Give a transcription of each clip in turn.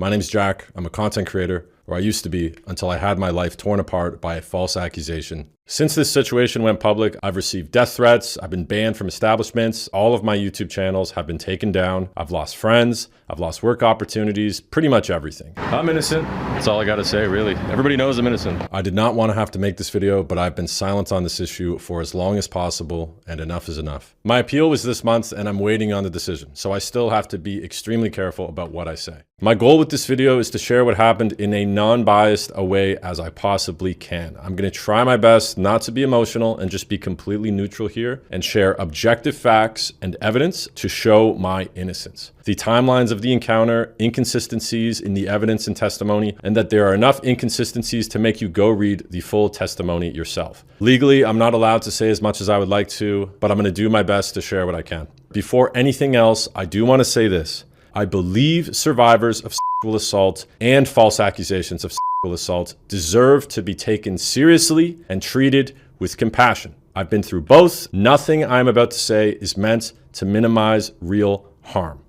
My name's Jack. I'm a content creator, or I used to be, until I had my life torn apart by a false accusation. Since this situation went public, I've received death threats, I've been banned from establishments, all of my YouTube channels have been taken down, I've lost friends, I've lost work opportunities, pretty much everything. I'm innocent. That's all I gotta say, really. Everybody knows I'm innocent. I did not want to have to make this video, but I've been silent on this issue for as long as possible, and enough is enough. My appeal was this month, and I'm waiting on the decision, so I still have to be extremely careful about what I say. My goal with this video is to share what happened in a non-biased a way as I possibly can. I'm gonna try my best not to be emotional and just be completely neutral here and share objective facts and evidence to show my innocence. The timelines of the encounter, inconsistencies in the evidence and testimony, and that there are enough inconsistencies to make you go read the full testimony yourself. Legally, I'm not allowed to say as much as I would like to, but I'm gonna do my best to share what I can. Before anything else, I do wanna say this. I believe survivors of sexual assault and false accusations of sexual assault deserve to be taken seriously and treated with compassion. I've been through both. Nothing I'm about to say is meant to minimize real harm.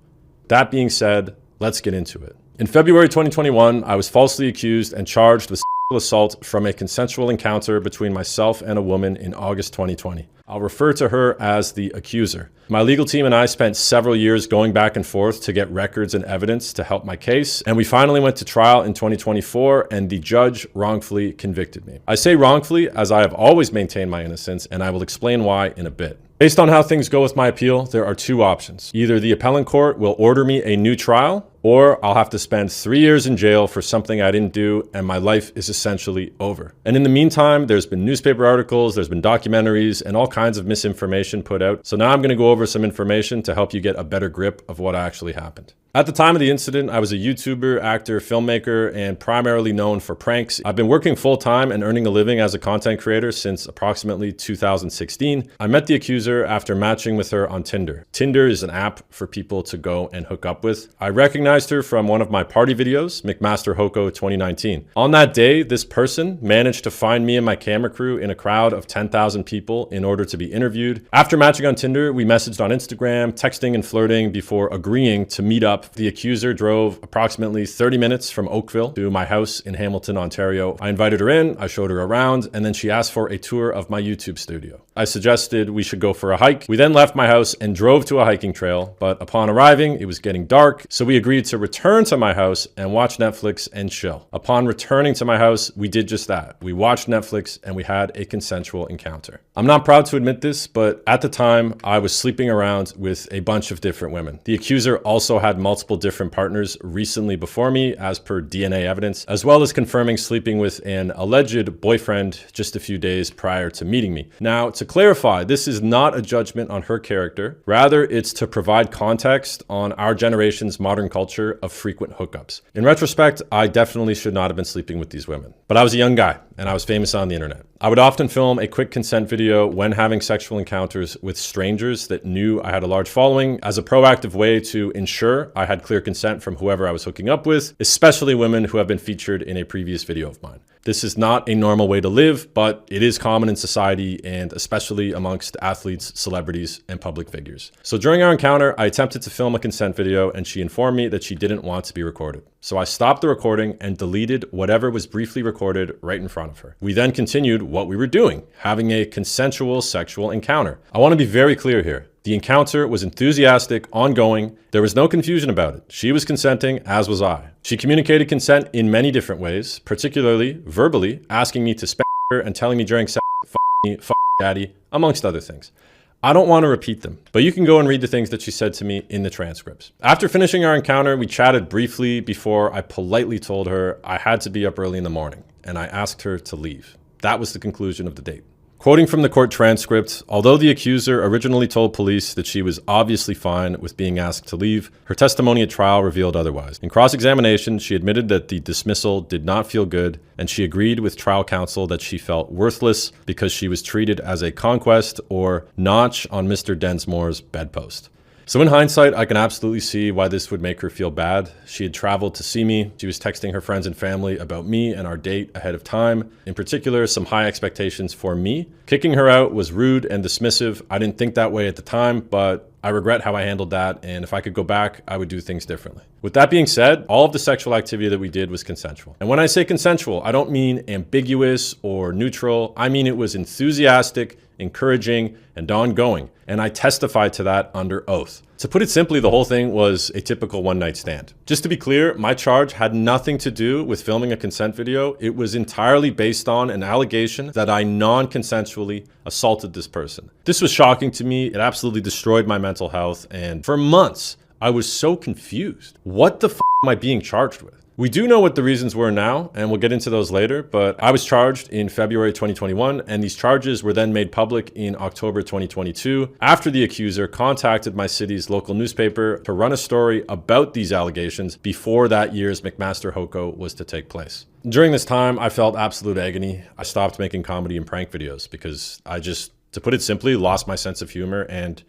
That being said, let's get into it. In February 2021, I was falsely accused and charged with sexual assault from a consensual encounter between myself and a woman in August 2020. I'll refer to her as the accuser. My legal team and I spent several years going back and forth to get records and evidence to help my case, and we finally went to trial in 2024, and the judge wrongfully convicted me. I say wrongfully as I have always maintained my innocence, and I will explain why in a bit. Based on how things go with my appeal, there are two options. Either the appellate court will order me a new trial, or I'll have to spend 3 years in jail for something I didn't do, and my life is essentially over. And in the meantime, there's been newspaper articles, there's been documentaries, and all kinds of misinformation put out. So now I'm gonna go over some information to help you get a better grip of what actually happened. At the time of the incident, I was a YouTuber, actor, filmmaker, and primarily known for pranks. I've been working full-time and earning a living as a content creator since approximately 2016. I met the accuser after matching with her on Tinder. Tinder is an app for people to go and hook up with. I recognized her from one of my party videos, McMaster Hoko 2019. On that day, this person managed to find me and my camera crew in a crowd of 10,000 people in order to be interviewed. After matching on Tinder, we messaged on Instagram, texting and flirting before agreeing to meet up. The accuser drove approximately 30 minutes from Oakville to my house in Hamilton, Ontario. I invited her in, I showed her around, and then she asked for a tour of my YouTube studio. I suggested we should go for a hike. We then left my house and drove to a hiking trail, but upon arriving, it was getting dark, so we agreed to return to my house and watch Netflix and chill. Upon returning to my house, we did just that. We watched Netflix and we had a consensual encounter. I'm not proud to admit this, but at the time, I was sleeping around with a bunch of different women. The accuser also had multiple different partners recently before me, as per DNA evidence, as well as confirming sleeping with an alleged boyfriend just a few days prior to meeting me. Now, to clarify, this is not a judgment on her character. Rather, it's to provide context on our generation's modern culture of frequent hookups. In retrospect, I definitely should not have been sleeping with these women, but I was a young guy and I was famous on the internet. I would often film a quick consent video when having sexual encounters with strangers that knew I had a large following as a proactive way to ensure I had clear consent from whoever I was hooking up with, especially women who have been featured in a previous video of mine. This is not a normal way to live, but it is common in society and especially amongst athletes, celebrities, and public figures. So during our encounter, I attempted to film a consent video and she informed me that she didn't want to be recorded. So I stopped the recording and deleted whatever was briefly recorded right in front of her. We then continued what we were doing, having a consensual sexual encounter. I want to be very clear here. The encounter was enthusiastic, ongoing. There was no confusion about it. She was consenting, as was I. She communicated consent in many different ways, particularly verbally, asking me to spank her and telling me during sex, "F me, f daddy," amongst other things. I don't want to repeat them, but you can go and read the things that she said to me in the transcripts. After finishing our encounter, we chatted briefly before I politely told her I had to be up early in the morning, and I asked her to leave. That was the conclusion of the date. Quoting from the court transcript, although the accuser originally told police that she was obviously fine with being asked to leave, her testimony at trial revealed otherwise. In cross-examination, she admitted that the dismissal did not feel good, and she agreed with trial counsel that she felt worthless because she was treated as a conquest or notch on Mr. Densmore's bedpost. So in hindsight, I can absolutely see why this would make her feel bad. She had traveled to see me. She was texting her friends and family about me and our date ahead of time. In particular, some high expectations for me. Kicking her out was rude and dismissive. I didn't think that way at the time, but I regret how I handled that, and if I could go back, I would do things differently. With that being said, all of the sexual activity that we did was consensual. And when I say consensual, I don't mean ambiguous or neutral. I mean it was enthusiastic, encouraging, and ongoing. And I testified to that under oath. To put it simply, the whole thing was a typical one-night stand. Just to be clear, my charge had nothing to do with filming a consent video. It was entirely based on an allegation that I non-consensually assaulted this person. This was shocking to me. It absolutely destroyed my mental health. And for months, I was so confused. What the f am I being charged with? We do know what the reasons were now, and we'll get into those later, but I was charged in February 2021, and these charges were then made public in October 2022 after the accuser contacted my city's local newspaper to run a story about these allegations before that year's McMaster Hoko was to take place. During this time, I felt absolute agony. I stopped making comedy and prank videos because I just, to put it simply, lost my sense of humor, and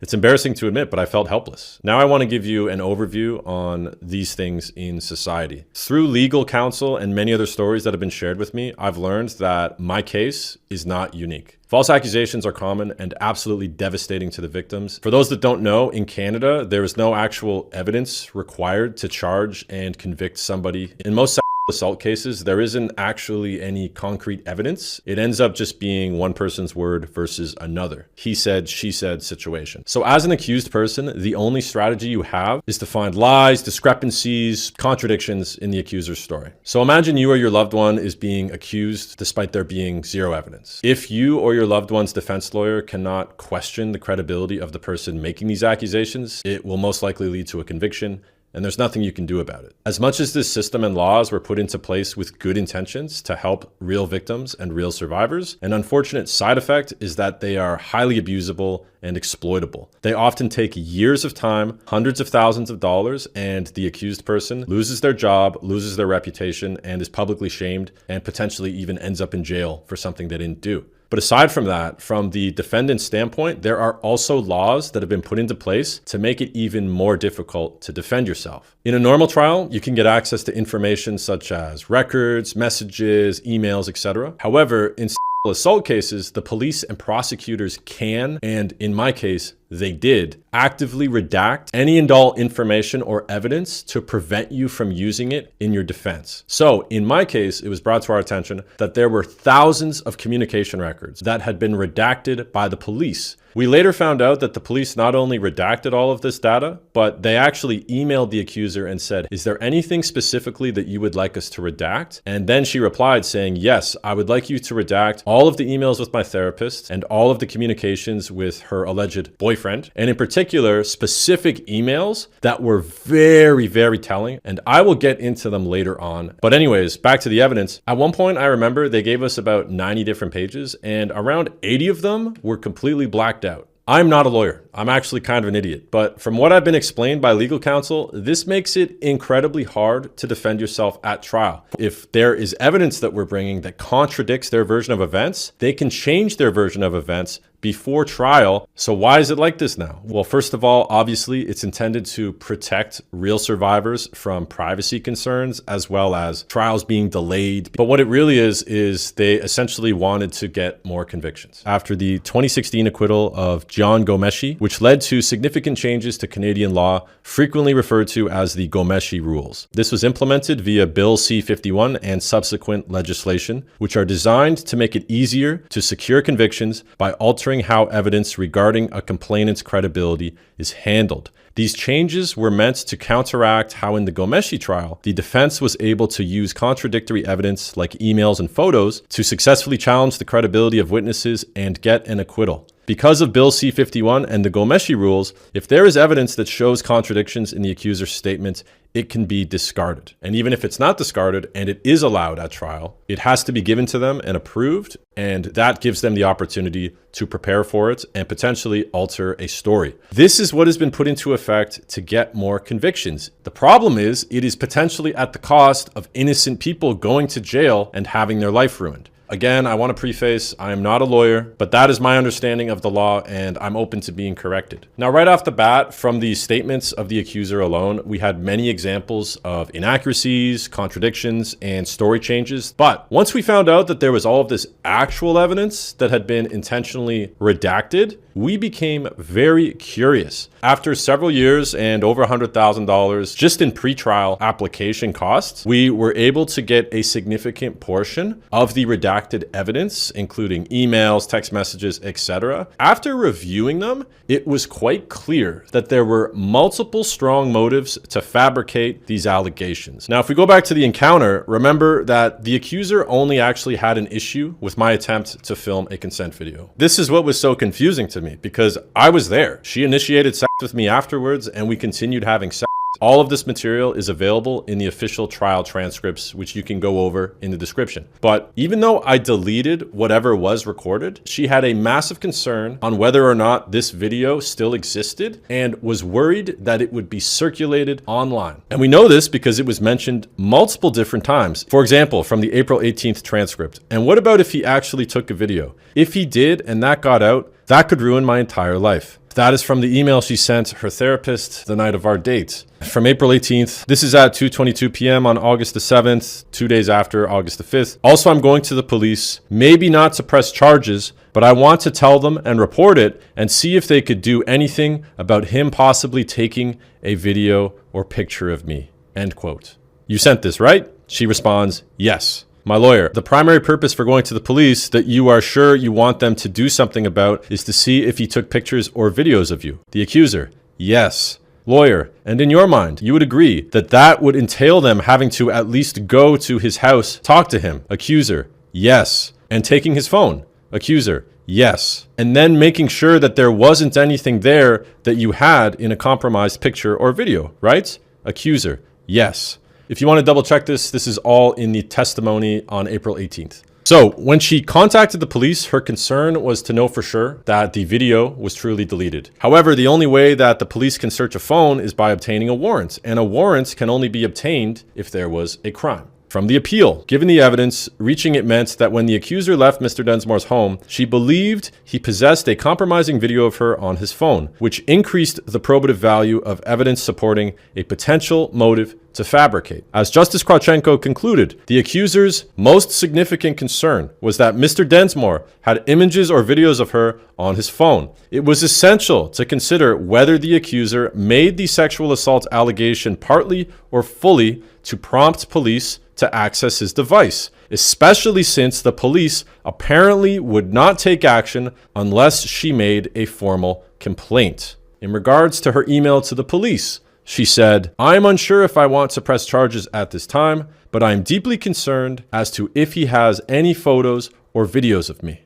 it's embarrassing to admit, but I felt helpless. Now I want to give you an overview on these things in society. Through legal counsel and many other stories that have been shared with me, I've learned that my case is not unique. False accusations are common and absolutely devastating to the victims. For those that don't know, in Canada, there is no actual evidence required to charge and convict somebody. In most assault cases, there isn't actually any concrete evidence. It ends up just being one person's word versus another. He said, she said situation. So as an accused person, the only strategy you have is to find lies, discrepancies, contradictions in the accuser's story. So imagine you or your loved one is being accused despite there being zero evidence. If you or your loved one's defense lawyer cannot question the credibility of the person making these accusations, it will most likely lead to a conviction, and there's nothing you can do about it. As much as this system and laws were put into place with good intentions to help real victims and real survivors, an unfortunate side effect is that they are highly abusable and exploitable. They often take years of time, hundreds of thousands of dollars, and the accused person loses their job, loses their reputation, and is publicly shamed, and potentially even ends up in jail for something they didn't do. But aside from that, from the defendant's standpoint, there are also laws that have been put into place to make it even more difficult to defend yourself. In a normal trial, you can get access to information such as records, messages, emails, etc. However, in assault cases, the police and prosecutors can, and in my case, they did, actively redact any and all information or evidence to prevent you from using it in your defense. So in my case, it was brought to our attention that there were thousands of communication records that had been redacted by the police. We later found out that the police not only redacted all of this data, but they actually emailed the accuser and said, "Is there anything specifically that you would like us to redact?" And then she replied saying, "Yes, I would like you to redact all of the emails with my therapist and all of the communications with her alleged boyfriend, and in particular, specific emails that were very, very telling, and I will get into them later on." But anyways, back to the evidence. At one point, I remember they gave us about 90 different pages, and around 80 of them were completely blacked out. I'm not a lawyer. I'm actually kind of an idiot. But from what I've been explained by legal counsel, this makes it incredibly hard to defend yourself at trial. If there is evidence that we're bringing that contradicts their version of events, they can change their version of events before trial. So why is it like this now? Well, first of all, obviously, it's intended to protect real survivors from privacy concerns as well as trials being delayed. But what it really is they essentially wanted to get more convictions. After the 2016 acquittal of John Gomeshi, which led to significant changes to Canadian law, frequently referred to as the Gomeshi rules. This was implemented via Bill C-51 and subsequent legislation, which are designed to make it easier to secure convictions by altering how evidence regarding a complainant's credibility is handled. These changes were meant to counteract how in the Gomeshi trial, the defense was able to use contradictory evidence like emails and photos to successfully challenge the credibility of witnesses and get an acquittal. Because of Bill C-51 and the Gomeshi rules, if there is evidence that shows contradictions in the accuser's statement, it can be discarded. And even if it's not discarded and it is allowed at trial, it has to be given to them and approved, and that gives them the opportunity to prepare for it and potentially alter a story. This is what has been put into effect to get more convictions. The problem is it is potentially at the cost of innocent people going to jail and having their life ruined. Again, I want to preface, I am not a lawyer, but that is my understanding of the law and I'm open to being corrected. Now, right off the bat, from the statements of the accuser alone, we had many examples of inaccuracies, contradictions, and story changes. But once we found out that there was all of this actual evidence that had been intentionally redacted, we became very curious. After several years and over $100,000 just in pretrial application costs, we were able to get a significant portion of the redacted evidence, including emails, text messages, etc. After reviewing them, it was quite clear that there were multiple strong motives to fabricate these allegations. Now, if we go back to the encounter, remember that the accuser only actually had an issue with my attempt to film a consent video. This is what was so confusing to me because I was there. She initiated sex with me afterwards and we continued having sex. All of this material is available in the official trial transcripts, which you can go over in the description. But even though I deleted whatever was recorded, she had a massive concern on whether or not this video still existed and was worried that it would be circulated online. And we know this because it was mentioned multiple different times. For example, from the April 18th transcript. And what about if he actually took a video? If he did and that got out, that could ruin my entire life. That is from the email she sent her therapist the night of our date. From April 18th, this is at 2:22 p.m. on August the 7th, 2 days after August the 5th. Also, I'm going to the police, maybe not to press charges, but I want to tell them and report it and see if they could do anything about him possibly taking a video or picture of me. End quote. You sent this, right? She responds, yes. My lawyer, the primary purpose for going to the police that you are sure you want them to do something about is to see if he took pictures or videos of you. The accuser, yes. Lawyer, and in your mind, you would agree that that would entail them having to at least go to his house, talk to him. Accuser, yes. And taking his phone. Accuser, yes. And then making sure that there wasn't anything there that you had in a compromised picture or video, right? Accuser, yes. If you want to double check this, this is all in the testimony on April 18th. So when she contacted the police, her concern was to know for sure that the video was truly deleted. However, the only way that the police can search a phone is by obtaining a warrant, and a warrant can only be obtained if there was a crime. From the appeal, given the evidence, reaching it meant that when the accuser left Mr. Densmore's home, she believed he possessed a compromising video of her on his phone, which increased the probative value of evidence supporting a potential motive to fabricate. As Justice Krawchenko concluded, the accuser's most significant concern was that Mr. Densmore had images or videos of her on his phone. It was essential to consider whether the accuser made the sexual assault allegation partly or fully to prompt police to access his device, especially since the police apparently would not take action unless she made a formal complaint. In regards to her email to the police, she said, I'm unsure if I want to press charges at this time, but I'm deeply concerned as to if he has any photos or videos of me.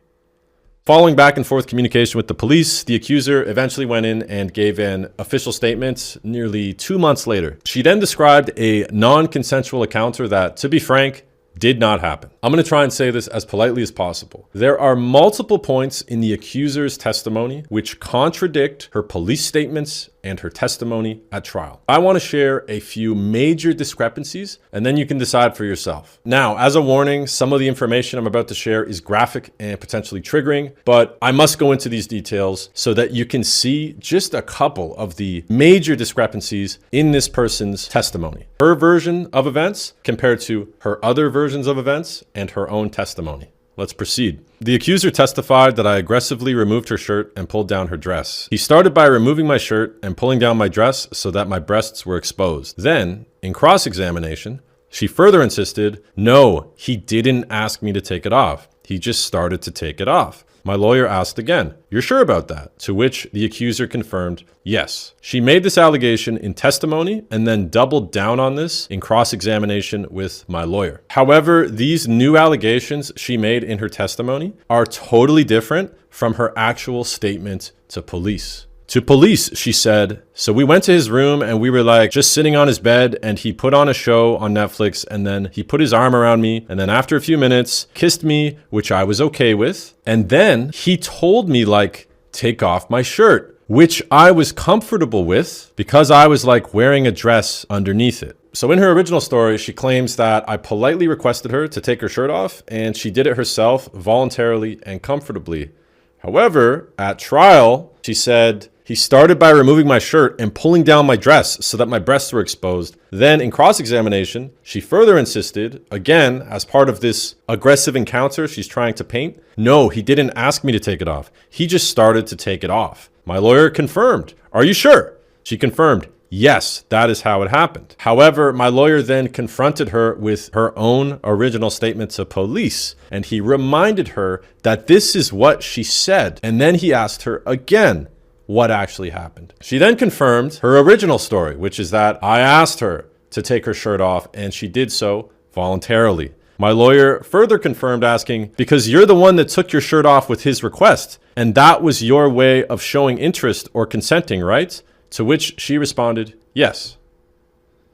Following back and forth communication with the police, the accuser eventually went in and gave an official statement nearly 2 months later. She then described a non-consensual encounter that, to be frank, did not happen. I'm going to try and say this as politely as possible. There are multiple points in the accuser's testimony which contradict her police statements and her testimony at trial. I want to share a few major discrepancies and then you can decide for yourself. Now, as a warning, some of the information I'm about to share is graphic and potentially triggering, but I must go into these details so that you can see just a couple of the major discrepancies in this person's testimony. Her version of events compared to her other versions of events and her own testimony. Let's proceed. The accuser testified that I aggressively removed her shirt and pulled down her dress. He started by removing my shirt and pulling down my dress so that my breasts were exposed. Then, in cross-examination, she further insisted, no, he didn't ask me to take it off. He just started to take it off. My lawyer asked again, you're sure about that? To which the accuser confirmed, yes. She made this allegation in testimony and then doubled down on this in cross-examination with my lawyer. However, these new allegations she made in her testimony are totally different from her actual statement to police. To police, she said, so we went to his room and we were like just sitting on his bed and he put on a show on Netflix and then he put his arm around me and then after a few minutes kissed me, which I was okay with. And then he told me like, take off my shirt, which I was comfortable with because I was like wearing a dress underneath it. So in her original story, she claims that I politely requested her to take her shirt off, and she did it herself voluntarily and comfortably. However, at trial, she said, he started by removing my shirt and pulling down my dress so that my breasts were exposed. Then in cross-examination, she further insisted, again, as part of this aggressive encounter she's trying to paint, no, he didn't ask me to take it off. He just started to take it off. My lawyer confirmed, are you sure? She confirmed, yes, that is how it happened. However, my lawyer then confronted her with her own original statement to police, and he reminded her that this is what she said. And then he asked her again what actually happened. She then confirmed her original story, which is that I asked her to take her shirt off, and she did so voluntarily. My lawyer further confirmed, asking, because you're the one that took your shirt off with his request, and that was your way of showing interest or consenting, right? To which she responded, yes.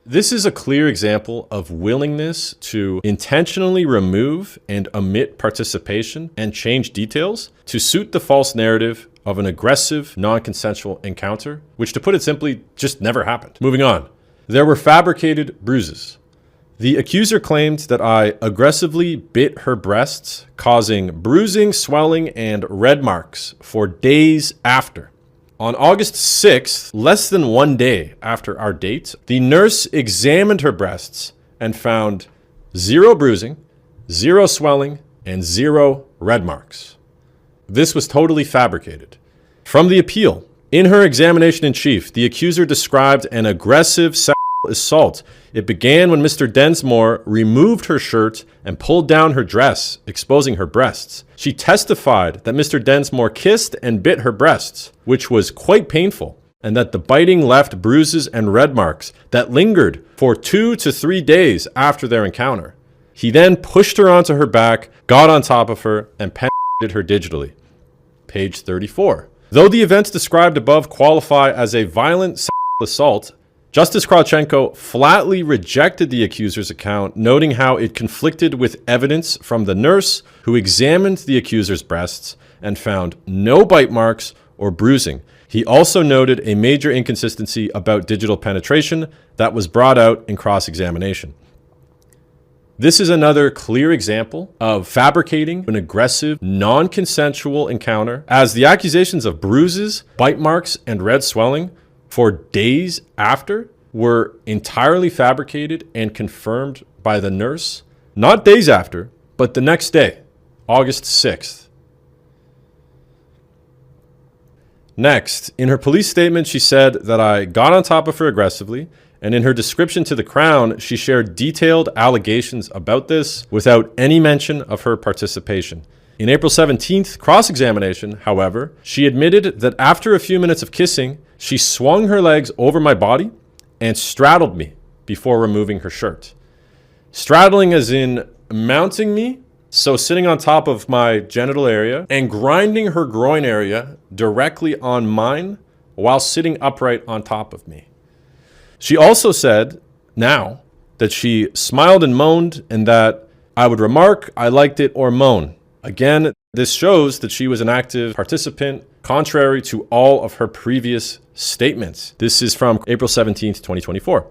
This is a clear example of willingness to intentionally remove and omit participation and change details to suit the false narrative of an aggressive, non-consensual encounter, which, to put it simply, just never happened. Moving on. There were fabricated bruises. The accuser claimed that I aggressively bit her breasts, causing bruising, swelling, and red marks for days after. On August 6th, less than 1 day after our date, the nurse examined her breasts and found 0 bruising, 0 swelling, and 0 red marks. This was totally fabricated. From the appeal, in her examination in chief, the accuser described an aggressive sexual assault. It began when Mr. Densmore removed her shirt and pulled down her dress, exposing her breasts. She testified that Mr. Densmore kissed and bit her breasts, which was quite painful, and that the biting left bruises and red marks that lingered for 2 to 3 days after their encounter. He then pushed her onto her back, got on top of her, and penetrated her digitally. Page 34. Though the events described above qualify as a violent sexual assault, Justice Krawchenko flatly rejected the accuser's account, noting how it conflicted with evidence from the nurse who examined the accuser's breasts and found no bite marks or bruising. He also noted a major inconsistency about digital penetration that was brought out in cross-examination. This is another clear example of fabricating an aggressive, non-consensual encounter, as the accusations of bruises, bite marks, and red swelling for days after were entirely fabricated and confirmed by the nurse, not days after, but the next day, August 6th. Next, in her police statement, she said that I got on top of her aggressively, and in her description to the Crown, she shared detailed allegations about this without any mention of her participation. In April 17th cross-examination, however, she admitted that after a few minutes of kissing, she swung her legs over my body and straddled me before removing her shirt. Straddling as in mounting me, so sitting on top of my genital area, and grinding her groin area directly on mine while sitting upright on top of me. She also said, now, that she smiled and moaned and that I would remark I liked it or moan. Again, this shows that she was an active participant, contrary to all of her previous statements. This is from April 17th, 2024.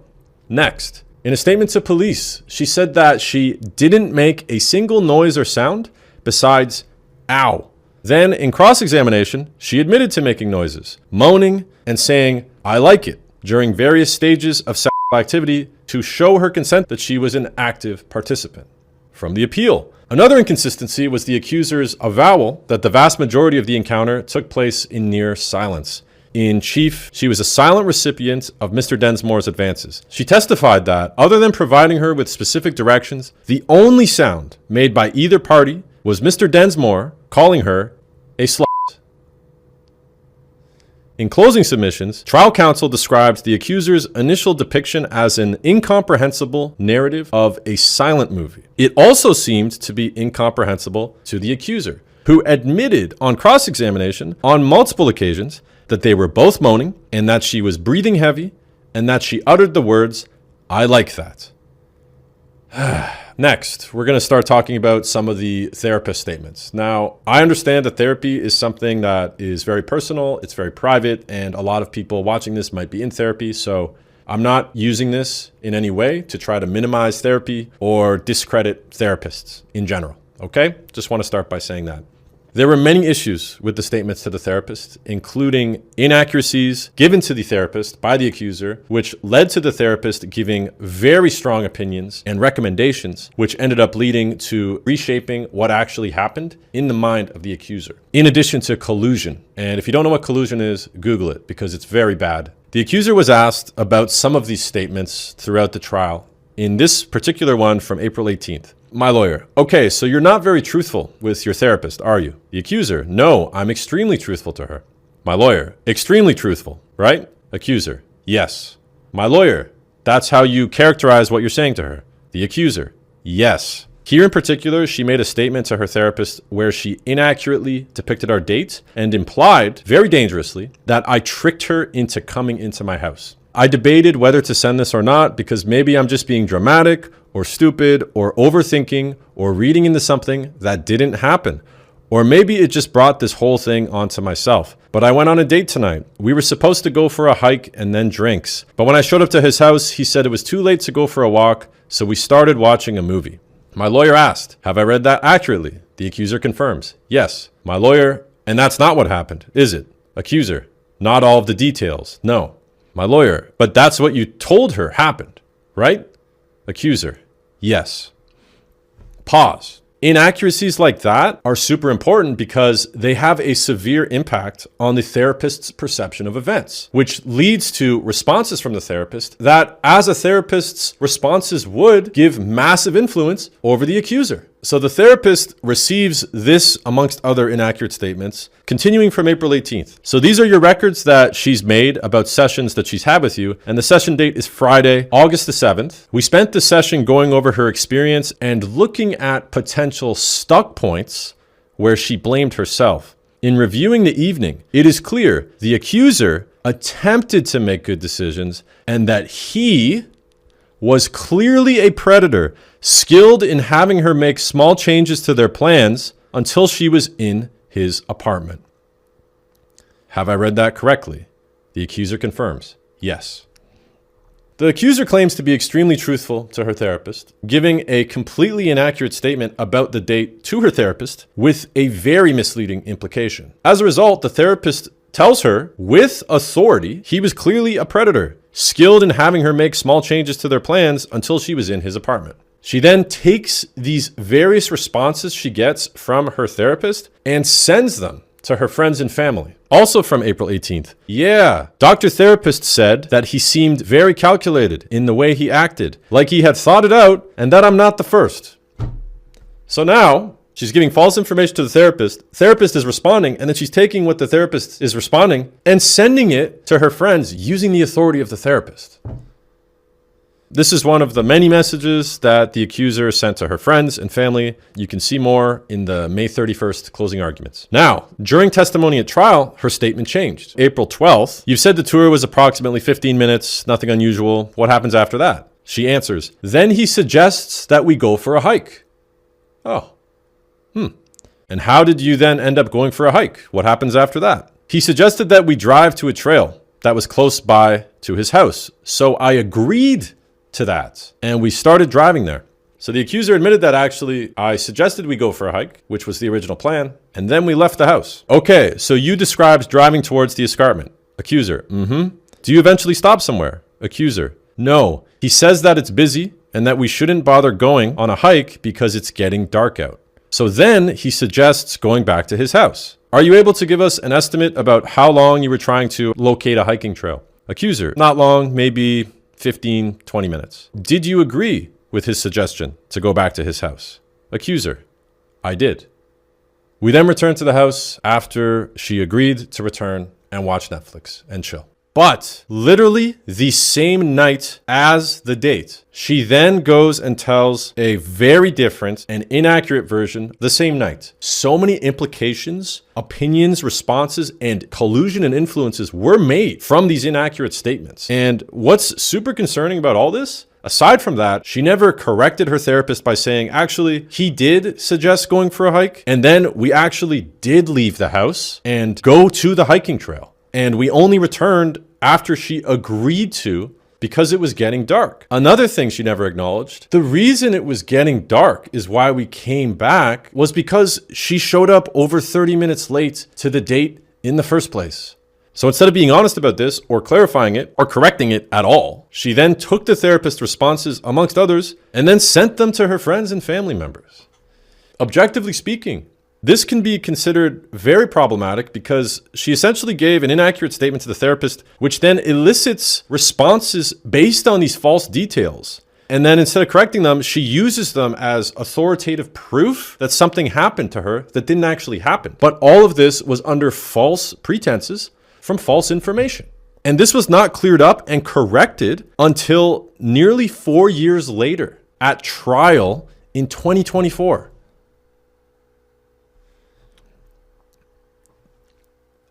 Next, in a statement to police, she said that she didn't make a single noise or sound besides ow. Then in cross-examination, she admitted to making noises, moaning, and saying, I like it, during various stages of sexual activity to show her consent that she was an active participant. From the appeal, another inconsistency was the accuser's avowal that the vast majority of the encounter took place in near silence. In chief, she was a silent recipient of Mr. Densmore's advances. She testified that, other than providing her with specific directions, the only sound made by either party was Mr. Densmore calling her a slut. In closing submissions, trial counsel described the accuser's initial depiction as an incomprehensible narrative of a silent movie. It also seemed to be incomprehensible to the accuser, who admitted on cross-examination on multiple occasions that they were both moaning and that she was breathing heavy and that she uttered the words, I like that. Next, we're going to start talking about some of the therapist statements. Now, I understand that therapy is something that is very personal, it's very private, and a lot of people watching this might be in therapy, so I'm not using this in any way to try to minimize therapy or discredit therapists in general, okay? Just want to start by saying that. There were many issues with the statements to the therapist, including inaccuracies given to the therapist by the accuser, which led to the therapist giving very strong opinions and recommendations, which ended up leading to reshaping what actually happened in the mind of the accuser. In addition to collusion, and if you don't know what collusion is, Google it because it's very bad. The accuser was asked about some of these statements throughout the trial. In this particular one from April 18th. My lawyer: okay, so you're not very truthful with your therapist, are you? The accuser: no, I'm extremely truthful to her. My lawyer: extremely truthful, right? Accuser: yes. My lawyer: that's how you characterize what you're saying to her. The accuser: yes. Here in particular, she made a statement to her therapist where she inaccurately depicted our date and implied, very dangerously, that I tricked her into coming into my house. I debated whether to send this or not because maybe I'm just being dramatic or stupid or overthinking or reading into something that didn't happen. Or maybe it just brought this whole thing onto myself. But I went on a date tonight. We were supposed to go for a hike and then drinks. But when I showed up to his house, he said it was too late to go for a walk, so we started watching a movie. My lawyer asked, have I read that accurately? The accuser confirms, yes. My lawyer: and that's not what happened, is it? Accuser: not all of the details, no. My lawyer: but that's what you told her happened, right? Accuser: yes. Pause. Inaccuracies like that are super important because they have a severe impact on the therapist's perception of events, which leads to responses from the therapist that, as a therapist's responses would, give massive influence over the accuser. So the therapist receives this amongst other inaccurate statements, continuing from April 18th. So these are your records that she's made about sessions that she's had with you, and the session date is Friday, August the 7th. We spent the session going over her experience and looking at potential stuck points where she blamed herself. In reviewing the evening, it is clear the accuser attempted to make good decisions and that he was clearly a predator, skilled in having her make small changes to their plans until she was in his apartment. Have I read that correctly? The accuser confirms, yes. The accuser claims to be extremely truthful to her therapist, giving a completely inaccurate statement about the date to her therapist with a very misleading implication. As a result, the therapist tells her with authority he was clearly a predator, skilled in having her make small changes to their plans until she was in his apartment. She then takes these various responses she gets from her therapist and sends them to her friends and family. Also from April 18th. Yeah, Dr. Therapist said that he seemed very calculated in the way he acted, like he had thought it out, and that I'm not the first. So now she's giving false information to the therapist. Therapist is responding, and then she's taking what the therapist is responding and sending it to her friends using the authority of the therapist. This is one of the many messages that the accuser sent to her friends and family. You can see more in the May 31st closing arguments. Now, during testimony at trial, her statement changed. April 12th, you said the tour was approximately 15 minutes, nothing unusual. What happens after that? She answers, then he suggests that we go for a hike. Oh. And how did you then end up going for a hike? What happens after that? He suggested that we drive to a trail that was close by to his house. So I agreed to that, and we started driving there. So the accuser admitted that actually I suggested we go for a hike, which was the original plan, and then we left the house. Okay, so you described driving towards the escarpment. Accuser: Do you eventually stop somewhere? Accuser: no. He says that it's busy and that we shouldn't bother going on a hike because it's getting dark out. So then he suggests going back to his house. Are you able to give us an estimate about how long you were trying to locate a hiking trail? Accuser: not long, maybe 15, 20 minutes. Did you agree with his suggestion to go back to his house? Accuser: I did. We then returned to the house after she agreed to return and watch Netflix and chill. But literally the same night as the date, she then goes and tells a very different and inaccurate version the same night. So many implications, opinions, responses, and collusion and influences were made from these inaccurate statements. And what's super concerning about all this, aside from that, she never corrected her therapist by saying, actually, he did suggest going for a hike, and then we actually did leave the house and go to the hiking trail. And we only returned after she agreed to because it was getting dark. Another thing she never acknowledged, the reason it was getting dark is why we came back was because she showed up over 30 minutes late to the date in the first place. So instead of being honest about this or clarifying it or correcting it at all, she then took the therapist's responses, amongst others, and then sent them to her friends and family members. Objectively speaking, this can be considered very problematic because she essentially gave an inaccurate statement to the therapist, which then elicits responses based on these false details. And then instead of correcting them, she uses them as authoritative proof that something happened to her that didn't actually happen. But all of this was under false pretenses from false information. And this was not cleared up and corrected until nearly 4 years later at trial in 2024.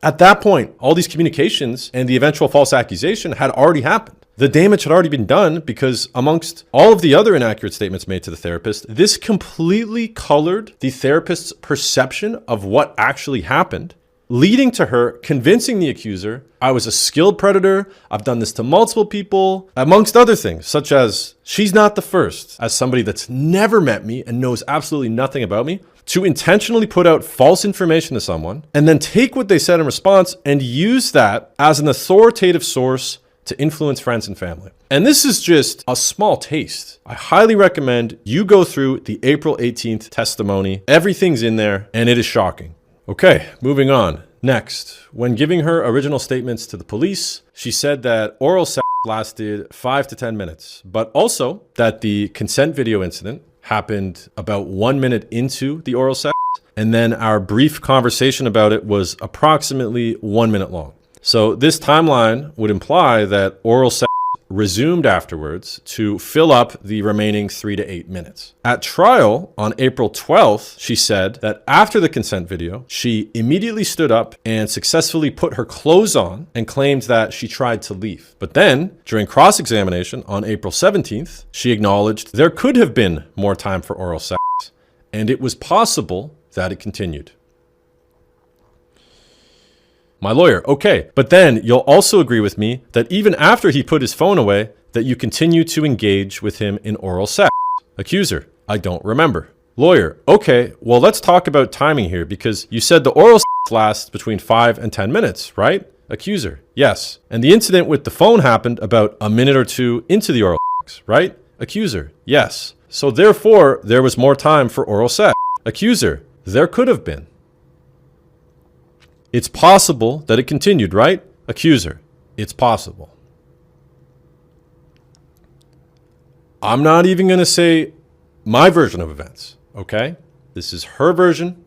At that point, all these communications and the eventual false accusation had already happened. The damage had already been done because amongst all of the other inaccurate statements made to the therapist, this completely colored the therapist's perception of what actually happened, leading to her convincing the accuser, I was a skilled predator, I've done this to multiple people, amongst other things, such as she's not the first, as somebody that's never met me and knows absolutely nothing about me, to intentionally put out false information to someone and then take what they said in response and use that as an authoritative source to influence friends and family. And this is just a small taste. I highly recommend you go through the April 18th testimony. Everything's in there and it is shocking. Okay, moving on. Next, when giving her original statements to the police, she said that oral sex lasted 5 to 10 minutes, but also that the consent video incident happened about 1 minute into the oral sex, and then our brief conversation about it was approximately 1 minute long. So this timeline would imply that oral sex resumed afterwards to fill up the remaining 3 to 8 minutes. At trial on April 12th, she said that after the consent video, she immediately stood up and successfully put her clothes on and claimed that she tried to leave. But then, during cross-examination on April 17th, she acknowledged there could have been more time for oral sex, and it was possible that it continued. My lawyer, okay, but then you'll also agree with me that even after he put his phone away, that you continue to engage with him in oral sex. Accuser, I don't remember. Lawyer, okay, well, let's talk about timing here because you said the oral sex lasts between 5 and 10 minutes, right? Accuser, yes. And the incident with the phone happened about a minute or two into the oral sex, right? Accuser, yes. So therefore, there was more time for oral sex. Accuser, there could have been. It's possible that it continued, right? Accuser, it's possible. I'm not even going to say my version of events, okay? This is her version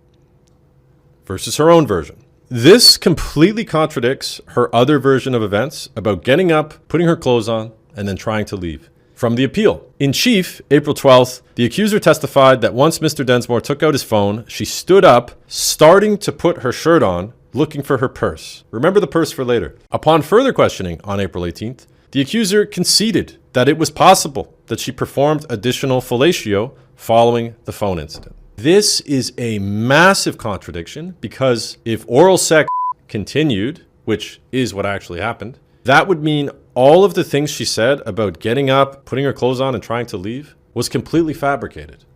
versus her own version. This completely contradicts her other version of events about getting up, putting her clothes on, and then trying to leave. From the appeal. In chief, April 12th, the accuser testified that once Mr. Densmore took out his phone, she stood up, starting to put her shirt on, looking for her purse. Remember the purse for later. Upon further questioning on April 18th, the accuser conceded that it was possible that she performed additional fellatio following the phone incident. This is a massive contradiction because if oral sex continued, which is what actually happened, that would mean all of the things she said about getting up, putting her clothes on, and trying to leave was completely fabricated.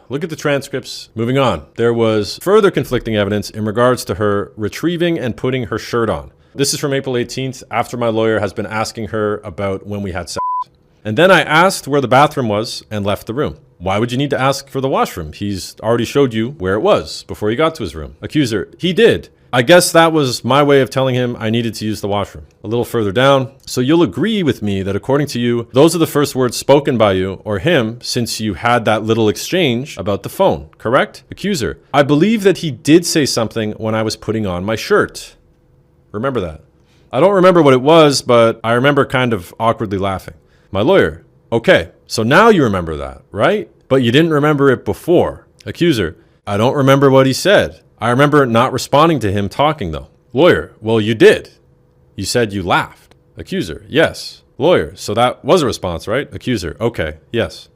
Look at the transcripts. Moving on. There was further conflicting evidence in regards to her retrieving and putting her shirt on. This is from April 18th, after my lawyer has been asking her about when we had sex. And then I asked where the bathroom was and left the room. Why would you need to ask for the washroom? He's already showed you where it was before he got to his room. Accuser, he did. I guess that was my way of telling him I needed to use the washroom. A little further down. So you'll agree with me that according to you, those are the first words spoken by you or him since you had that little exchange about the phone, correct? Accuser, I believe that he did say something when I was putting on my shirt. Remember that. I don't remember what it was, but I remember kind of awkwardly laughing. My lawyer, okay, so now you remember that, right? But you didn't remember it before. Accuser, I don't remember what he said. I remember not responding to him talking though. Lawyer, well, you did. You said you laughed. Accuser, yes. Lawyer, so that was a response, right? Accuser, okay, yes.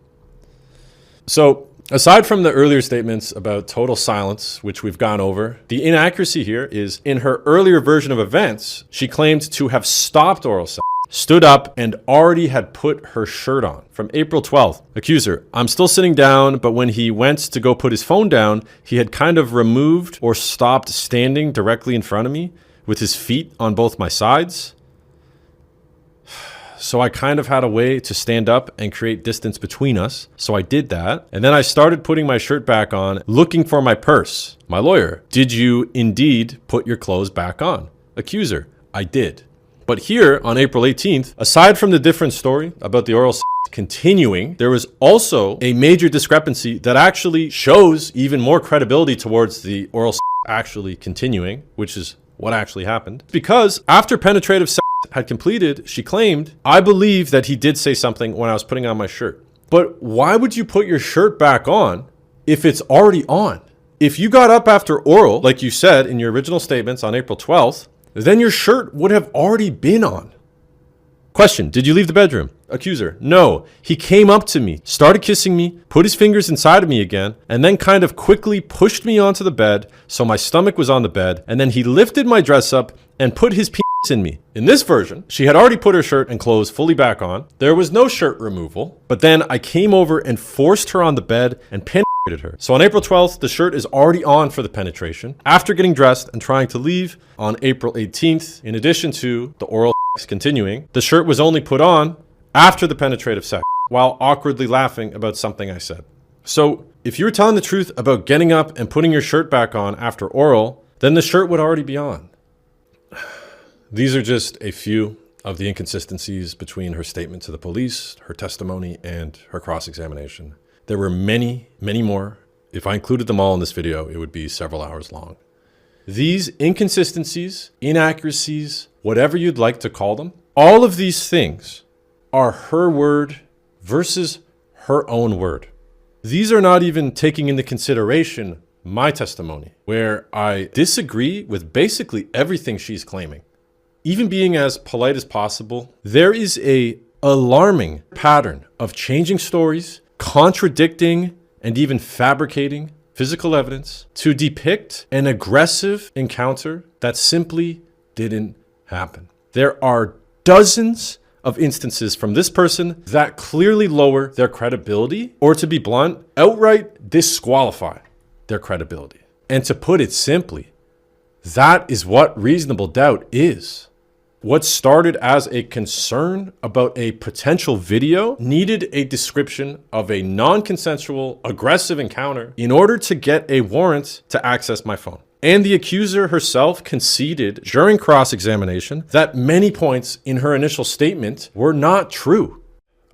So aside from the earlier statements about total silence, which we've gone over, the inaccuracy here is in her earlier version of events, she claimed to have stopped oral sex stood up and already had put her shirt on. From April 12th, accuser, I'm still sitting down, but when he went to go put his phone down, he had kind of removed or stopped standing directly in front of me with his feet on both my sides. So I kind of had a way to stand up and create distance between us. So I did that. And then I started putting my shirt back on, looking for my purse. My lawyer, did you indeed put your clothes back on? Accuser, I did. But here on April 18th, aside from the different story about the oral sex continuing, there was also a major discrepancy that actually shows even more credibility towards the oral sex actually continuing, which is what actually happened. Because after penetrative sex had completed, she claimed, I believe that he did say something when I was putting on my shirt. But why would you put your shirt back on if it's already on? If you got up after oral, like you said in your original statements on April 12th, then your shirt would have already been on. Question, did you leave the bedroom? Accuser, no. He came up to me, started kissing me, put his fingers inside of me again, and then kind of quickly pushed me onto the bed so my stomach was on the bed, and then he lifted my dress up and put his penis in me. In this version, she had already put her shirt and clothes fully back on. There was no shirt removal, but then I came over and forced her on the bed and penetrated her. So on April 12th, the shirt is already on for the penetration. After getting dressed and trying to leave on April 18th, in addition to the oral sex continuing, the shirt was only put on after the penetrative sex while awkwardly laughing about something I said. So if you were telling the truth about getting up and putting your shirt back on after oral, then the shirt would already be on. These are just a few of the inconsistencies between her statement to the police, her testimony, and her cross-examination. There were many, many more. If I included them all in this video, it would be several hours long. These inconsistencies, inaccuracies, whatever you'd like to call them, all of these things are her word versus her own word. These are not even taking into consideration my testimony, where I disagree with basically everything she's claiming. Even being as polite as possible, there is an alarming pattern of changing stories, contradicting, and even fabricating physical evidence to depict an aggressive encounter that simply didn't happen. There are dozens of instances from this person that clearly lower their credibility, or to be blunt, outright disqualify their credibility. And to put it simply, that is what reasonable doubt is. What started as a concern about a potential video needed a description of a non-consensual, aggressive encounter in order to get a warrant to access my phone. And the accuser herself conceded during cross-examination that many points in her initial statement were not true.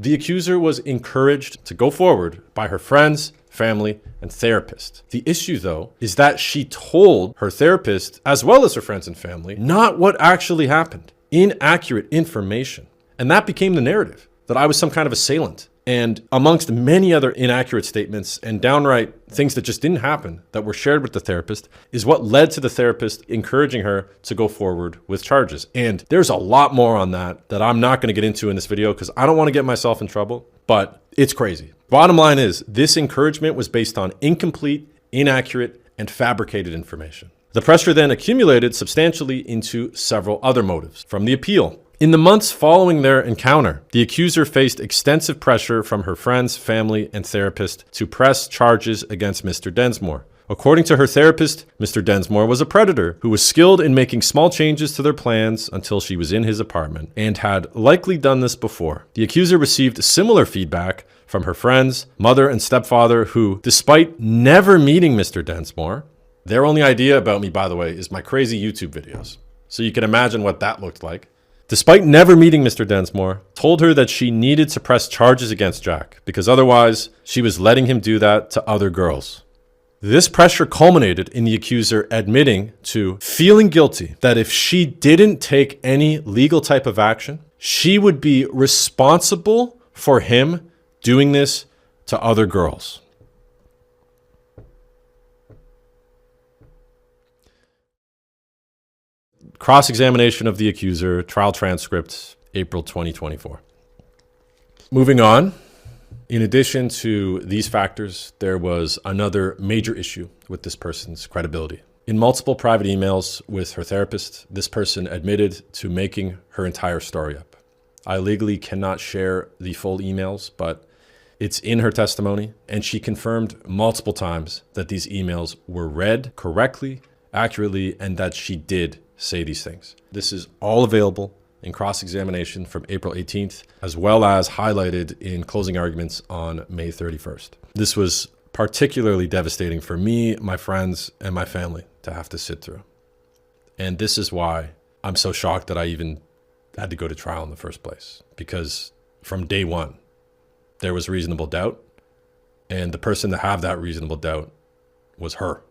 The accuser was encouraged to go forward by her friends, family, and therapist. The issue, though, is that she told her therapist, as well as her friends and family, not what actually happened. Inaccurate information. And that became the narrative, that I was some kind of assailant. And amongst many other inaccurate statements and downright things that just didn't happen that were shared with the therapist is what led to the therapist encouraging her to go forward with charges. And there's a lot more on that I'm not going to get into in this video because I don't want to get myself in trouble, but it's crazy. Bottom line is, this encouragement was based on incomplete, inaccurate, and fabricated information. The pressure then accumulated substantially into several other motives. From the appeal. In the months following their encounter, the accuser faced extensive pressure from her friends, family, and therapist to press charges against Mr. Densmore. According to her therapist, Mr. Densmore was a predator who was skilled in making small changes to their plans until she was in his apartment and had likely done this before. The accuser received similar feedback from her friends, mother, and stepfather who, despite never meeting Mr. Densmore, their only idea about me, by the way, is my crazy YouTube videos. So you can imagine what that looked like. Despite never meeting Mr. Densmore, told her that she needed to press charges against Jack because otherwise she was letting him do that to other girls. This pressure culminated in the accuser admitting to feeling guilty that if she didn't take any legal type of action, she would be responsible for him doing this to other girls. Cross-examination of the accuser, trial transcript, April 2024. Moving on. In addition to these factors, there was another major issue with this person's credibility. In multiple private emails with her therapist, this person admitted to making her entire story up. I legally cannot share the full emails, but it's in her testimony, and she confirmed multiple times that these emails were read correctly, accurately, and that she did say these things. This is all available in cross-examination from April 18th, as well as highlighted in closing arguments on May 31st. This was particularly devastating for me, my friends, and my family to have to sit through. And this is why I'm so shocked that I even had to go to trial in the first place, because from day one, there was reasonable doubt, and the person to have that reasonable doubt was her.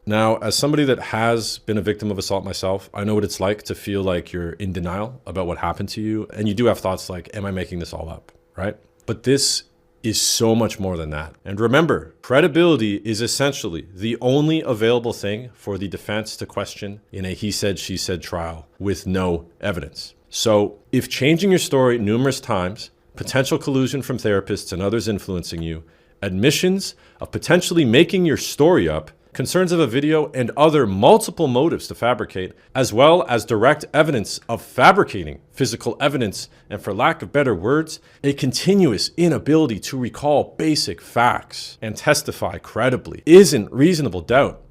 Now, as somebody that has been a victim of assault myself, I know what it's like to feel like you're in denial about what happened to you, and you do have thoughts like, am I making this all up, right? But this is so much more than that. And remember, credibility is essentially the only available thing for the defense to question in a he said, she said trial with no evidence. So if changing your story numerous times, potential collusion from therapists and others influencing you, admissions of potentially making your story up, concerns of a video, and other multiple motives to fabricate, as well as direct evidence of fabricating physical evidence, and for lack of better words, a continuous inability to recall basic facts and testify credibly isn't reasonable doubt,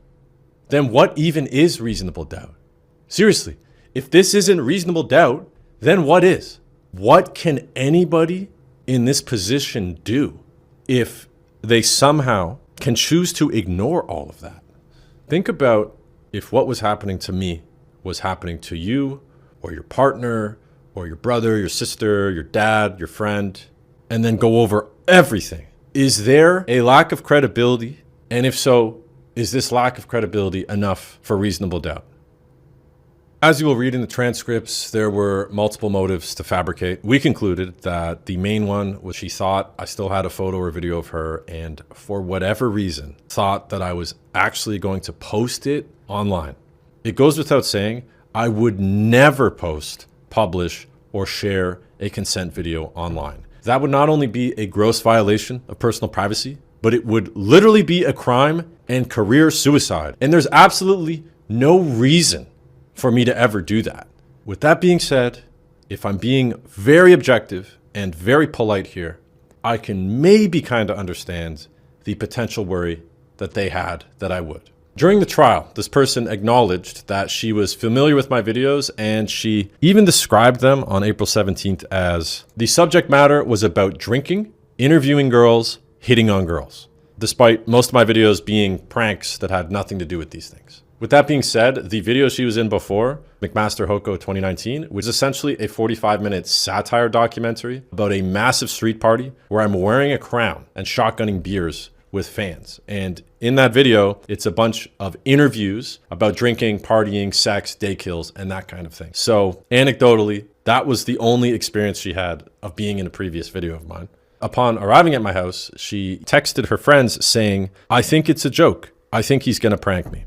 then what even is reasonable doubt? Seriously, if this isn't reasonable doubt, then what is? What can anybody in this position do if they somehow can choose to ignore all of that? Think about if what was happening to me was happening to you or your partner or your brother, your sister, your dad, your friend, and then go over everything. Is there a lack of credibility? And if so, is this lack of credibility enough for reasonable doubt? As you will read in the transcripts, there were multiple motives to fabricate. We concluded that the main one was she thought I still had a photo or video of her, and for whatever reason, thought that I was actually going to post it online. It goes without saying, I would never post, publish, or share a consent video online. That would not only be a gross violation of personal privacy, but it would literally be a crime and career suicide. And there's absolutely no reason for me to ever do that. With that being said, if I'm being very objective and very polite here, I can maybe kind of understand the potential worry that they had that I would. During the trial, this person acknowledged that she was familiar with my videos, and she even described them on April 17th as the subject matter was about drinking, interviewing girls, hitting on girls, despite most of my videos being pranks that had nothing to do with these things. With that being said, the video she was in before, McMaster Hoko 2019, was essentially a 45-minute satire documentary about a massive street party where I'm wearing a crown and shotgunning beers with fans. And in that video, it's a bunch of interviews about drinking, partying, sex, day kills, and that kind of thing. So anecdotally, that was the only experience she had of being in a previous video of mine. Upon arriving at my house, she texted her friends saying, "I think it's a joke. I think he's gonna prank me."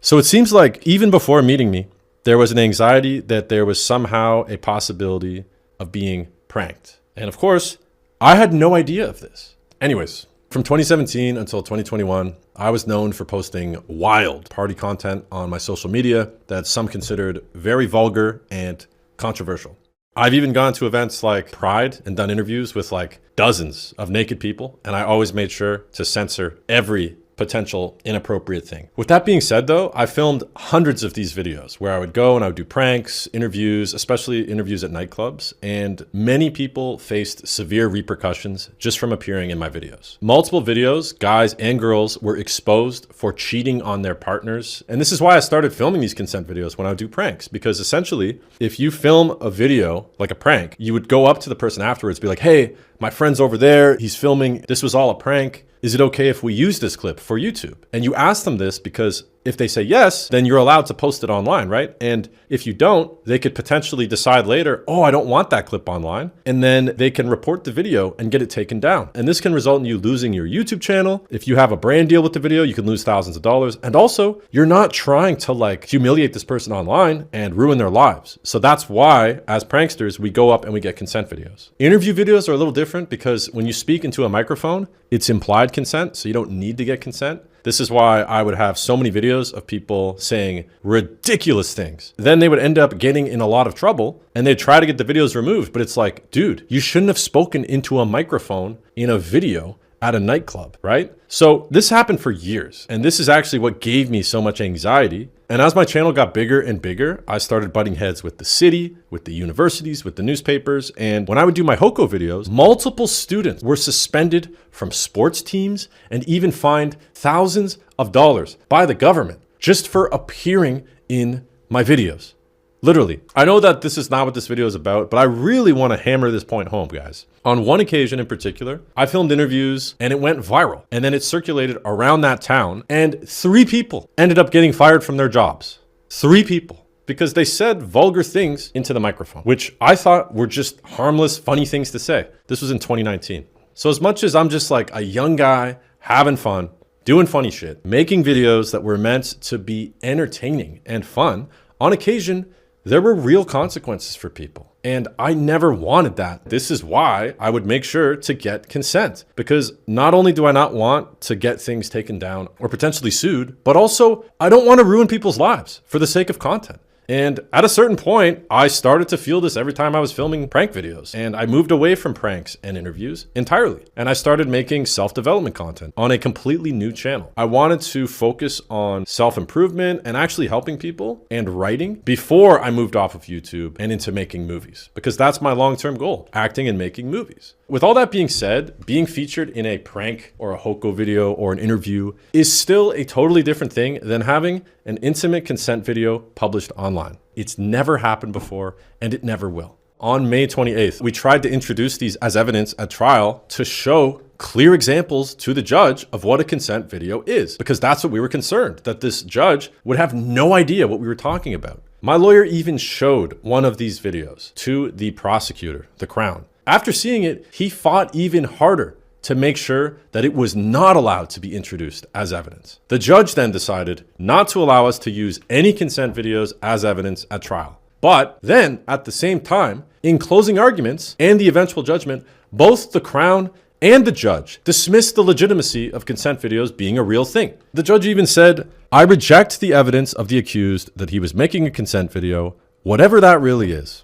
So it seems like even before meeting me, there was an anxiety that there was somehow a possibility of being pranked. And of course, I had no idea of this. Anyways, from 2017 until 2021, I was known for posting wild party content on my social media that some considered very vulgar and controversial. I've even gone to events like Pride and done interviews with like dozens of naked people, and I always made sure to censor every potential inappropriate thing. With that being said though, I filmed hundreds of these videos where I would go and I would do pranks, interviews, especially interviews at nightclubs, and many people faced severe repercussions just from appearing in my videos. Multiple videos, guys and girls, were exposed for cheating on their partners. And this is why I started filming these consent videos when I would do pranks, because essentially, if you film a video like a prank, you would go up to the person afterwards, be like, "Hey, my friend's over there, he's filming, this was all a prank. Is it okay if we use this clip for YouTube?" And you ask them this because if they say yes, then you're allowed to post it online, right? And if you don't, they could potentially decide later, "Oh, I don't want that clip online." And then they can report the video and get it taken down. And this can result in you losing your YouTube channel. If you have a brand deal with the video, you can lose thousands of dollars. And also, you're not trying to like humiliate this person online and ruin their lives. So that's why, as pranksters, we go up and we get consent videos. Interview videos are a little different because when you speak into a microphone, it's implied consent, so you don't need to get consent. This is why I would have so many videos of people saying ridiculous things. Then they would end up getting in a lot of trouble and they'd try to get the videos removed. But it's like, dude, you shouldn't have spoken into a microphone in a video at a nightclub, right? So this happened for years. And this is actually what gave me so much anxiety. And as my channel got bigger and bigger, I started butting heads with the city, with the universities, with the newspapers. And when I would do my Hoko videos, multiple students were suspended from sports teams and even fined thousands of dollars by the government just for appearing in my videos. Literally. I know that this is not what this video is about, but I really want to hammer this point home, guys. On one occasion in particular, I filmed interviews and it went viral. And then it circulated around that town and 3 people ended up getting fired from their jobs. 3 people. Because they said vulgar things into the microphone, which I thought were just harmless, funny things to say. This was in 2019. So as much as I'm just like a young guy having fun, doing funny shit, making videos that were meant to be entertaining and fun, on occasion, there were real consequences for people. And I never wanted that. This is why I would make sure to get consent. Because not only do I not want to get things taken down or potentially sued, but also I don't want to ruin people's lives for the sake of content. And at a certain point, I started to feel this every time I was filming prank videos. And I moved away from pranks and interviews entirely. And I started making self-development content on a completely new channel. I wanted to focus on self-improvement and actually helping people and writing before I moved off of YouTube and into making movies. Because that's my long-term goal, acting and making movies. With all that being said, being featured in a prank or a Hoko video or an interview is still a totally different thing than having an intimate consent video published online. It's never happened before and it never will. On May 28th, we tried to introduce these as evidence at trial to show clear examples to the judge of what a consent video is, because that's what we were concerned, that this judge would have no idea what we were talking about. My lawyer even showed one of these videos to the prosecutor, the Crown. After seeing it, he fought even harder to make sure that it was not allowed to be introduced as evidence. The judge then decided not to allow us to use any consent videos as evidence at trial. But then, at the same time, in closing arguments and the eventual judgment, both the Crown and the judge dismissed the legitimacy of consent videos being a real thing. The judge even said, "I reject the evidence of the accused that he was making a consent video, whatever that really is."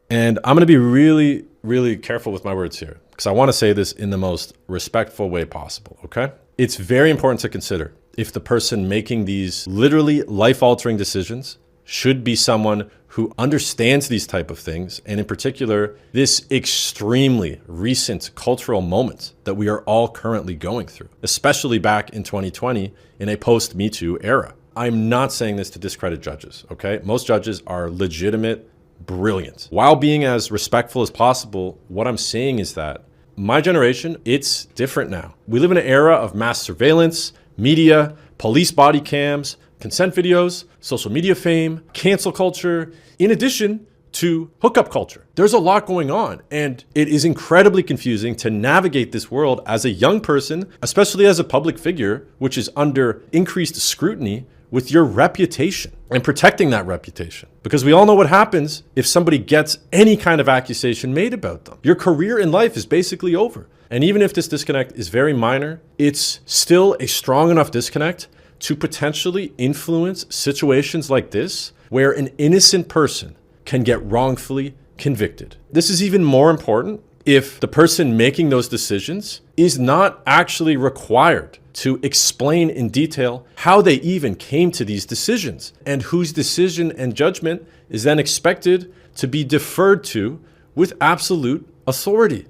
And I'm going to be really careful with my words here, because I want to say this in the most respectful way possible, okay? It's very important to consider if the person making these literally life-altering decisions should be someone who understands these type of things, and in particular, this extremely recent cultural moment that we are all currently going through, especially back in 2020 in a post-Me Too era. I'm not saying this to discredit judges, okay? Most judges are legitimate, brilliant. While being as respectful as possible, what I'm saying is that my generation, it's different now. We live in an era of mass surveillance, media, police body cams, consent videos, social media fame, cancel culture, in addition to hookup culture. There's a lot going on, and it is incredibly confusing to navigate this world as a young person, especially as a public figure, which is under increased scrutiny with your reputation and protecting that reputation. Because we all know what happens if somebody gets any kind of accusation made about them. Your career in life is basically over. And even if this disconnect is very minor, it's still a strong enough disconnect to potentially influence situations like this, where an innocent person can get wrongfully convicted. This is even more important if the person making those decisions is not actually required to explain in detail how they even came to these decisions, and whose decision and judgment is then expected to be deferred to with absolute authority.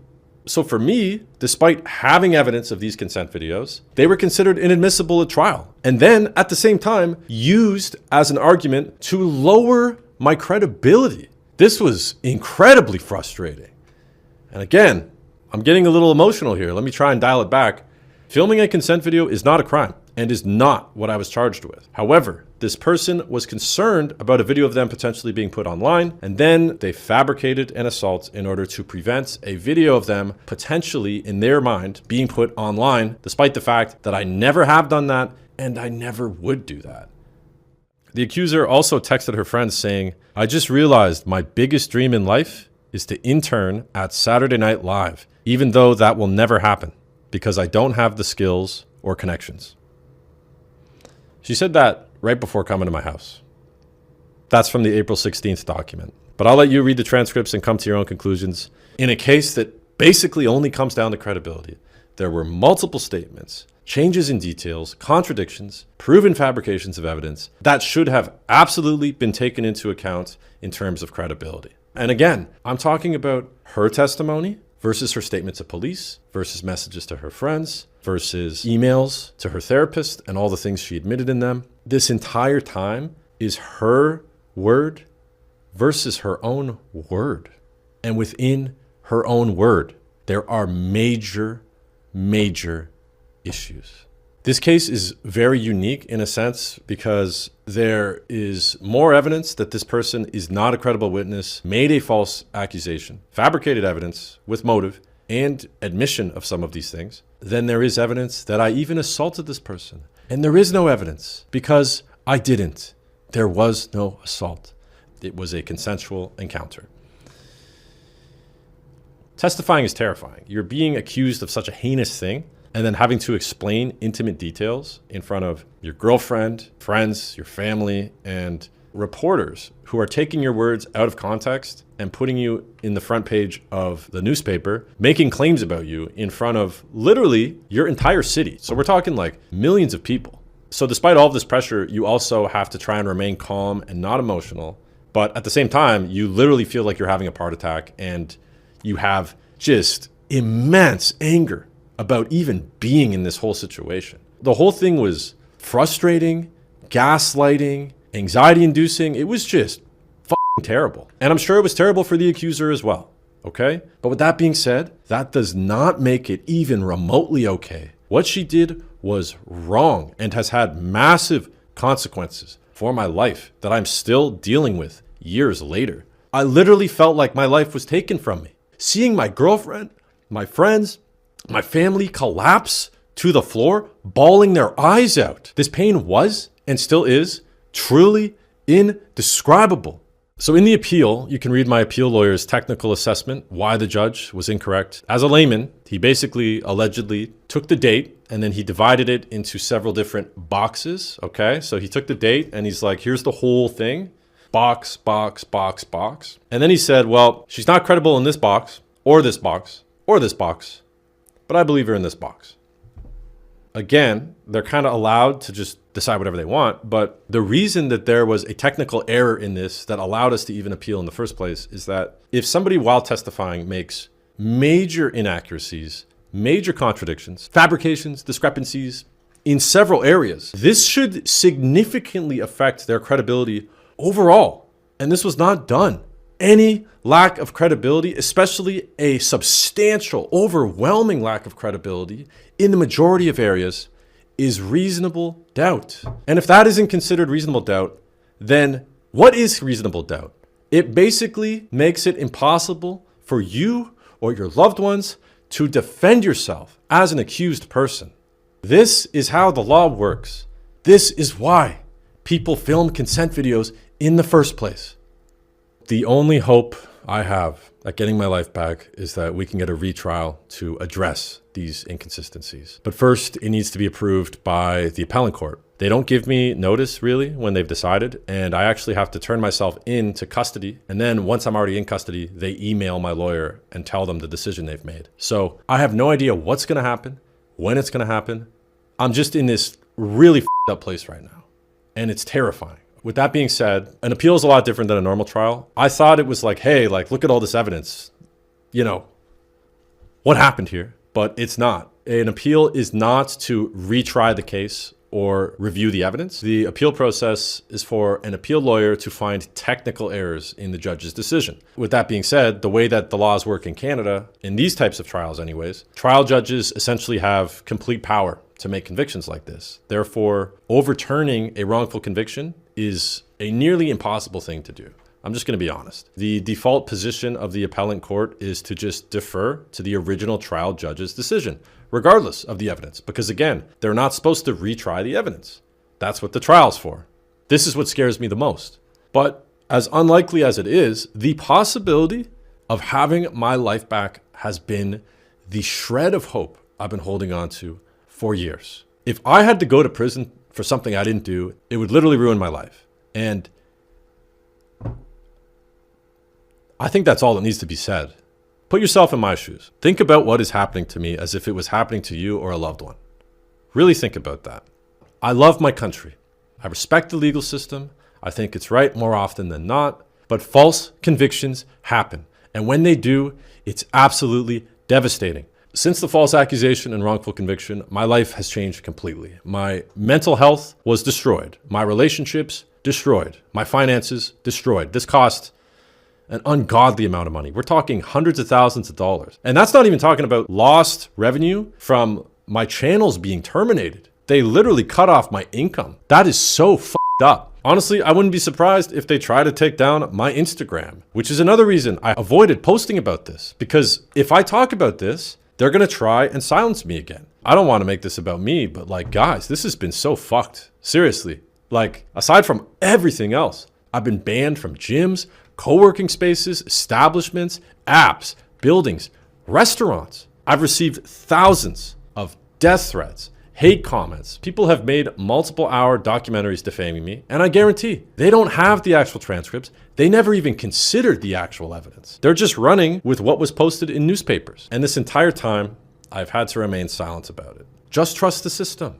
So for me, despite having evidence of these consent videos, they were considered inadmissible at trial, and then at the same time used as an argument to lower my credibility. This was incredibly frustrating. And again, I'm getting a little emotional here. Let me try and dial it back. Filming a consent video is not a crime and is not what I was charged with. However, this person was concerned about a video of them potentially being put online, and then they fabricated an assault in order to prevent a video of them potentially, in their mind, being put online, despite the fact that I never have done that and I never would do that. The accuser also texted her friends saying, "I just realized my biggest dream in life is to intern at Saturday Night Live, even though that will never happen because I don't have the skills or connections." She said that right before coming to my house. That's from the April 16th document. But I'll let you read the transcripts and come to your own conclusions. In a case that basically only comes down to credibility, there were multiple statements, changes in details, contradictions, proven fabrications of evidence that should have absolutely been taken into account in terms of credibility. And again, I'm talking about her testimony versus her statement to police, versus messages to her friends, versus emails to her therapist and all the things she admitted in them. This entire time is her word versus her own word. And within her own word, there are major issues. This case is very unique in a sense because there is more evidence that this person is not a credible witness, made a false accusation, fabricated evidence with motive and admission of some of these things, than there is evidence that I even assaulted this person. And there is no evidence because I didn't. There was no assault. It was a consensual encounter. Testifying is terrifying. You're being accused of such a heinous thing and then having to explain intimate details in front of your girlfriend, friends, your family, and reporters who are taking your words out of context and putting you in the front page of the newspaper, making claims about you in front of literally your entire city. So we're talking like millions of people. So despite all of this pressure, you also have to try and remain calm and not emotional. But at the same time, you literally feel like you're having a heart attack and you have just immense anger about even being in this whole situation. The whole thing was frustrating, gaslighting, anxiety-inducing. It was just fucking terrible. And I'm sure it was terrible for the accuser as well, okay? But with that being said, that does not make it even remotely okay. What she did was wrong and has had massive consequences for my life that I'm still dealing with years later. I literally felt like my life was taken from me. Seeing my girlfriend, my friends, my family collapse to the floor, bawling their eyes out. This pain was, and still is, truly indescribable. So in the appeal, you can read my appeal lawyer's technical assessment, why the judge was incorrect. As a layman, he basically allegedly took the date and then he divided it into several different boxes, okay? So he took the date and he's like, here's the whole thing, box, box, box, box. And then he said, well, she's not credible in this box, or this box, or this box, but I believe her in this box. Again, they're kind of allowed to just decide whatever they want, but the reason that there was a technical error in this that allowed us to even appeal in the first place is that if somebody while testifying makes major inaccuracies, major contradictions, fabrications, discrepancies in several areas, this should significantly affect their credibility overall. And this was not done. Any lack of credibility, especially a substantial, overwhelming lack of credibility in the majority of areas, is reasonable doubt. And if that isn't considered reasonable doubt, then what is reasonable doubt? It basically makes it impossible for you or your loved ones to defend yourself as an accused person. This is how the law works. This is why people film consent videos in the first place. The only hope I have at getting my life back is that we can get a retrial to address these inconsistencies. But first, it needs to be approved by the appellate court. They don't give me notice really when they've decided, and I actually have to turn myself into custody. And then once I'm already in custody, they email my lawyer and tell them the decision they've made. So I have no idea what's gonna happen, when it's gonna happen. I'm just in this really f***ed up place right now, and it's terrifying. With that being said, an appeal is a lot different than a normal trial. I thought it was like, hey, like, look at all this evidence. You know, what happened here? But it's not. An appeal is not to retry the case or review the evidence. The appeal process is for an appeal lawyer to find technical errors in the judge's decision. With that being said, the way that the laws work in Canada, in these types of trials anyways, trial judges essentially have complete power to make convictions like this. Therefore, overturning a wrongful conviction is a nearly impossible thing to do. I'm just going to be honest. The default position of the appellate court is to just defer to the original trial judge's decision, regardless of the evidence, because again, they're not supposed to retry the evidence. That's what the trial's for. This is what scares me the most. But as unlikely as it is, the possibility of having my life back has been the shred of hope I've been holding on to for years. If I had to go to prison for something I didn't do, it would literally ruin my life. And I think that's all that needs to be said. Put yourself in my shoes. Think about what is happening to me as if it was happening to you or a loved one. Really think about that. I love my country. I respect the legal system. I think it's right more often than not. But false convictions happen. And when they do, it's absolutely devastating. Since the false accusation and wrongful conviction, my life has changed completely. My mental health was destroyed. My relationships destroyed. My finances destroyed. This cost an ungodly amount of money. We're talking hundreds of thousands of dollars. And that's not even talking about lost revenue from my channels being terminated. They literally cut off my income. That is so fucked up. Honestly, I wouldn't be surprised if they try to take down my Instagram, which is another reason I avoided posting about this. Because if I talk about this, they're going to try and silence me again. I don't want to make this about me, but like, guys, this has been so fucked. Seriously. Like, aside from everything else, I've been banned from gyms, co-working spaces, establishments, apps, buildings, restaurants. I've received thousands of death threats, hate comments. People have made multiple-hour documentaries defaming me, and I guarantee they don't have the actual transcripts. They never even considered the actual evidence. They're just running with what was posted in newspapers. And this entire time, I've had to remain silent about it. Just trust the system.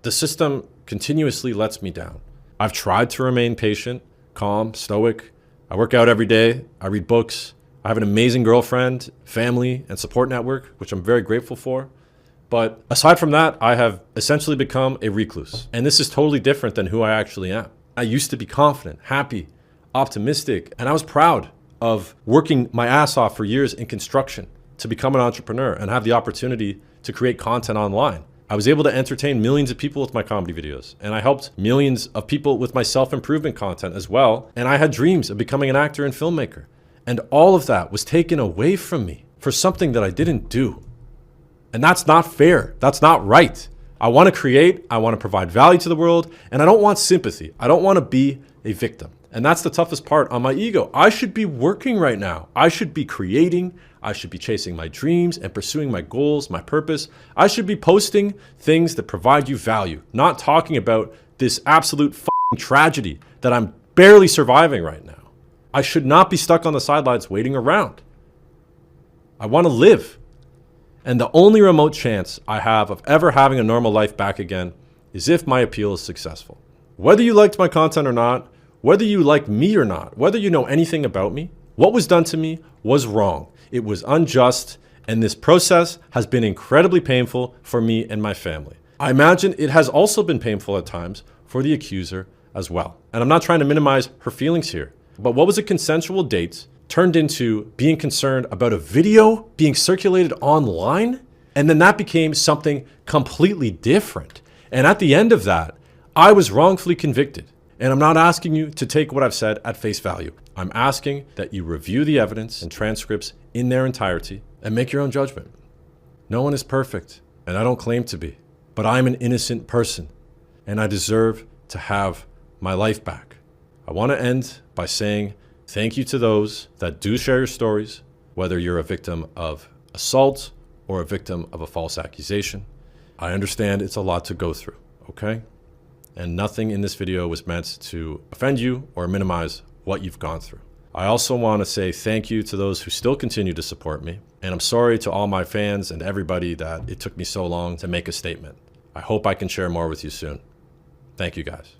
The system continuously lets me down. I've tried to remain patient, calm, stoic. I work out every day. I read books. I have an amazing girlfriend, family, and support network, which I'm very grateful for. But aside from that, I have essentially become a recluse. And this is totally different than who I actually am. I used to be confident, happy, optimistic, and I was proud of working my ass off for years in construction to become an entrepreneur and have the opportunity to create content online. I was able to entertain millions of people with my comedy videos, and I helped millions of people with my self-improvement content as well. And I had dreams of becoming an actor and filmmaker. And all of that was taken away from me for something that I didn't do. And that's not fair. That's not right. I want to create, I want to provide value to the world, and I don't want sympathy. I don't want to be a victim. And that's the toughest part on my ego. I should be working right now. I should be creating. I should be chasing my dreams and pursuing my goals, my purpose. I should be posting things that provide you value, not talking about this absolute fucking tragedy that I'm barely surviving right now. I should not be stuck on the sidelines waiting around. I want to live. And the only remote chance I have of ever having a normal life back again is if my appeal is successful. Whether you liked my content or not, whether you like me or not, whether you know anything about me, what was done to me was wrong. It was unjust, and this process has been incredibly painful for me and my family. I imagine it has also been painful at times for the accuser as well. And I'm not trying to minimize her feelings here, but what was a consensual date turned into being concerned about a video being circulated online, and then that became something completely different. And at the end of that, I was wrongfully convicted. And I'm not asking you to take what I've said at face value. I'm asking that you review the evidence and transcripts in their entirety and make your own judgment. No one is perfect, and I don't claim to be, but I'm an innocent person, and I deserve to have my life back. I want to end by saying thank you to those that do share your stories, whether you're a victim of assault or a victim of a false accusation. I understand it's a lot to go through, okay? And nothing in this video was meant to offend you or minimize what you've gone through. I also want to say thank you to those who still continue to support me. And I'm sorry to all my fans and everybody that it took me so long to make a statement. I hope I can share more with you soon. Thank you guys.